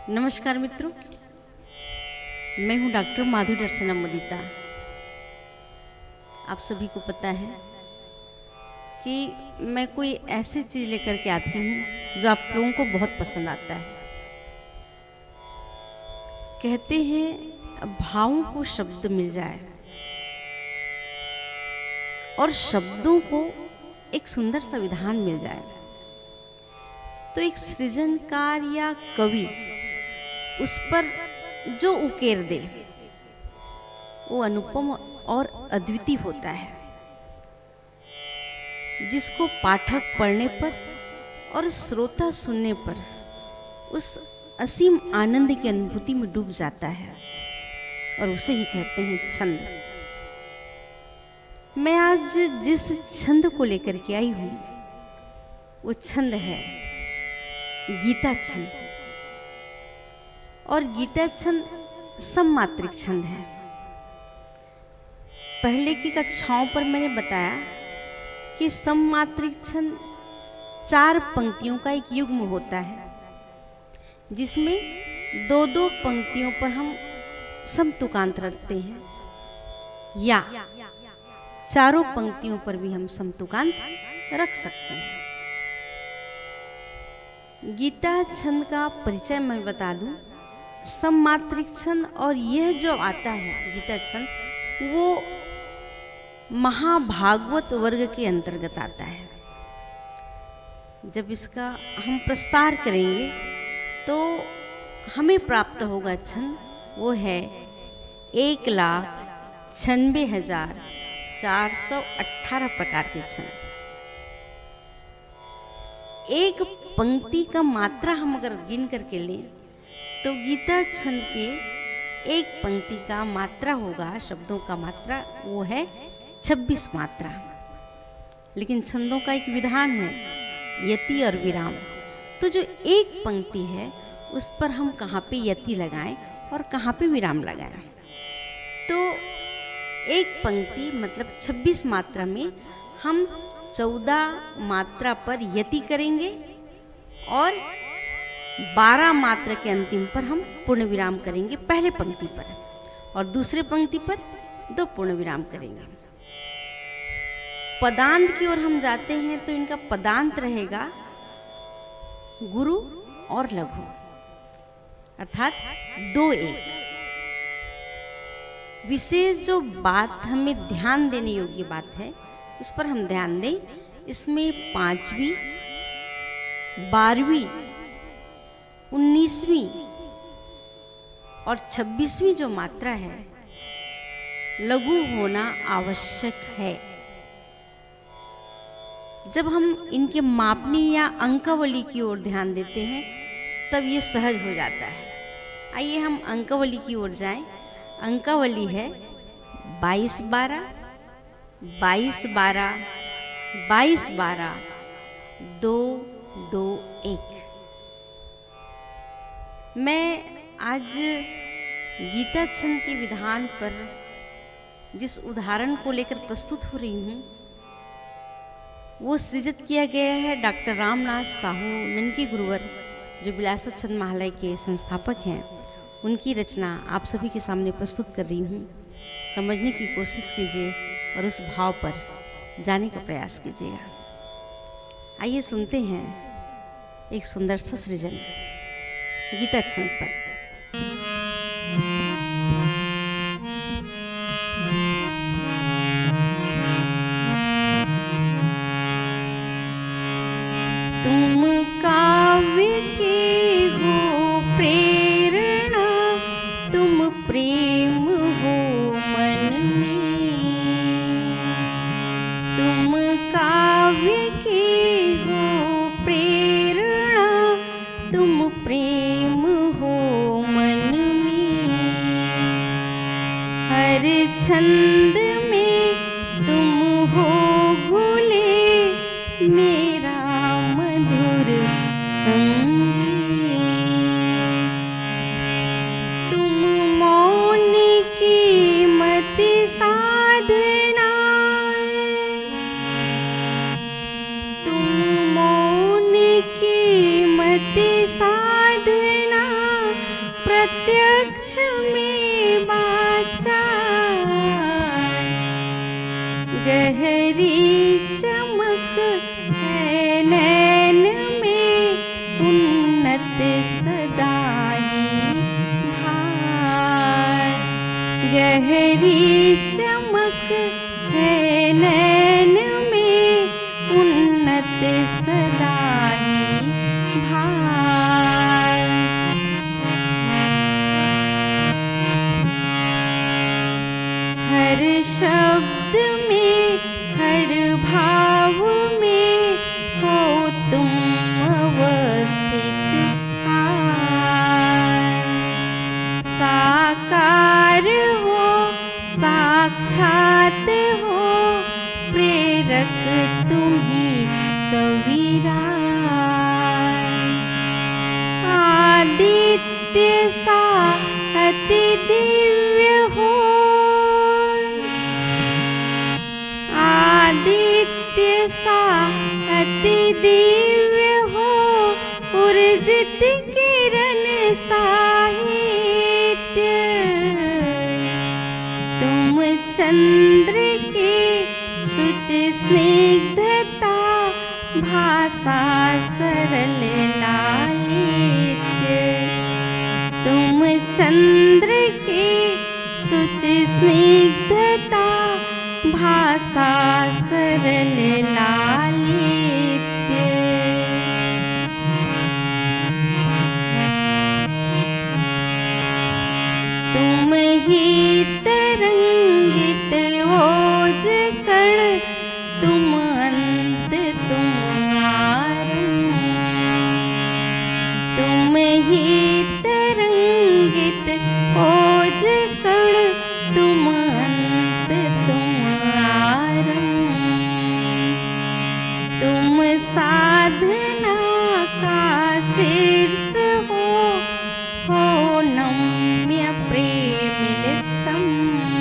नमस्कार मित्रों, मैं हूं डॉक्टर माधुरी अर्चना मोदिता। आप सभी को पता है कि मैं कोई ऐसी चीज़ लेकर के आती हूं जो आप लोगों को बहुत पसंद आता है। कहते हैं भावों को शब्द मिल जाए और शब्दों को एक सुंदर सा विधान मिल जाए तो एक सृजनकार या कवि उस पर जो उकेर दे वो अनुपम और अद्वितीय होता है, जिसको पाठक पढ़ने पर और श्रोता सुनने पर उस असीम आनंद की अनुभूति में डूब जाता है और उसे ही कहते हैं छंद। मैं आज जिस छंद को लेकर के आई हूं वो छंद है गीता छंद। और गीता छंद सममात्रिक छंद है। पहले की कक्षाओं पर मैंने बताया कि सममात्रिक छंद 4 पंक्तियों का एक युग्म होता है, जिसमें 2-2 पंक्तियों पर हम समतुकांत रखते हैं, या चारों पंक्तियों पर भी हम समतुकांत रख सकते हैं। गीता छंद का परिचय मैं बता दूं। सममात्रिक छंद और यह जो आता है गीता छंद वो महाभागवत वर्ग के अंतर्गत आता है। जब इसका हम प्रस्तार करेंगे तो हमें प्राप्त होगा छंद, वो है 1,96,418 प्रकार के छंद। एक पंक्ति का मात्रा हम अगर गिन करके लें तो गीता छंद के एक पंक्ति का मात्रा होगा, शब्दों का मात्रा वो है 26 मात्रा। लेकिन छंदों का एक विधान है यति और विराम। तो जो एक पंक्ति है उस पर हम कहाँ पे यति लगाएं और कहाँ पे विराम लगाएं। तो एक पंक्ति मतलब 26 मात्रा में हम 14 मात्रा पर यति करेंगे और 12 मात्रा के अंतिम पर हम पूर्ण विराम करेंगे पहले पंक्ति पर, और दूसरे पंक्ति पर 2 पूर्ण विराम करेंगे। पदांत की ओर हम जाते हैं तो इनका पदांत रहेगा गुरु और लघु, अर्थात 2-1। विशेष जो बात हमें ध्यान देने योग्य बात है उस पर हम ध्यान दें। इसमें 5वीं, 12वीं, 19वीं और 26वीं जो मात्रा है लघु होना आवश्यक है। जब हम इनके मापनी या अंकावली की ओर ध्यान देते हैं तब ये सहज हो जाता है। आइए हम अंकावली की ओर जाएं। अंकावली है 22-12, 22-12, 22-12, 2-2-1। मैं आज गीता छंद के विधान पर जिस उदाहरण को लेकर प्रस्तुत हो रही हूँ वो सृजित किया गया है डॉक्टर रामनाथ साहू ननकी गुरुवर, जो बिलासर छंद महालय के संस्थापक हैं। उनकी रचना आप सभी के सामने प्रस्तुत कर रही हूँ। समझने की कोशिश कीजिए और उस भाव पर जाने का प्रयास कीजिएगा। आइए सुनते हैं एक सुंदर सा सृजन गीता छंद पर। तुम काव्य की हो प्रेरणा, तुम प्रेम हो मन में। तुम काव्य की हो प्रेरणा, तुम प्रेम हो मन में। हर छंद में तुम हो घुले, मेरा मधुर संगी। तुम मौन की मति साधना, तुम मौन की मति साधना, प्रत्यक्ष में बाचा, गहरी चमक है नैन में उन्नत सदा ही भार। गहरी चमक है नैन में उन्नत सदा ही भार। हर शब्द में हर भाव में हो तुम अवस्थित आए। साकार हो साक्षात हो प्रेरक तुम्ही कबीरा। आदित्य सा अति दिव्य हो, आदित्य सा अति दिव्य हो उर्जित किरण साहित्य। तुम चंद्र के सुच स्निग्धता भाषा सरल लालित्य। तुम चंद्र के सुच स्निग्धता भाषा सरल लालित्य। तुम ही तरंगित ओज कण, तुम अंत तुम आरंभ। तुम ही तरंगित ओज कण, तुम अंत तुम आरंभ। तुम साधना का शीर्ष हो नम्य प्रेमिल स्तंभ।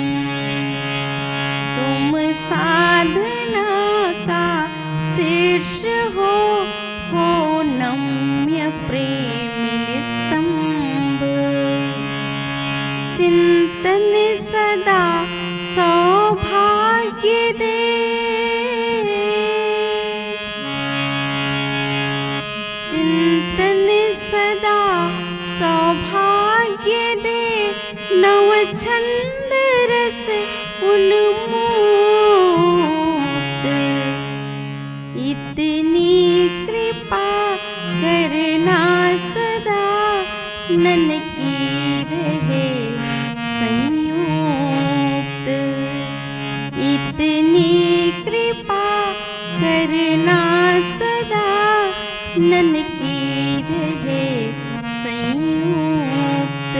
तुम साधना का शीर्ष हो नम्य प्रेमिल स्तंभ। चिंतन सदा सौभाग्य दे, चिंतन सदा सौभाग्य दे। नव छंद रस उन्मूक्त, इतनी कृपा करना सदा नन की रहे संयुक्त। इतनी कृपा करना सदा नन की रहे संयुक्त।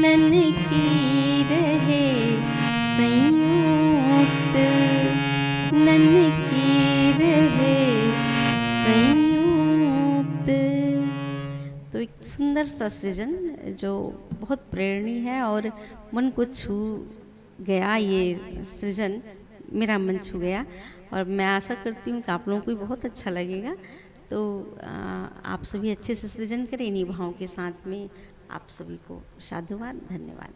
नन की रहे संयुक्त, नन की रहे संयुक्त। तो एक सुंदर सा सृजन जो बहुत प्रेरणीय है और मन को छू गया। ये सृजन मेरा मन छू गया और मैं आशा करती हूँ कि आप लोगों को भी बहुत अच्छा लगेगा। तो आप सभी अच्छे से सृजन करें इन्हीं भावों के साथ में। आप सभी को साधुवाद, धन्यवाद।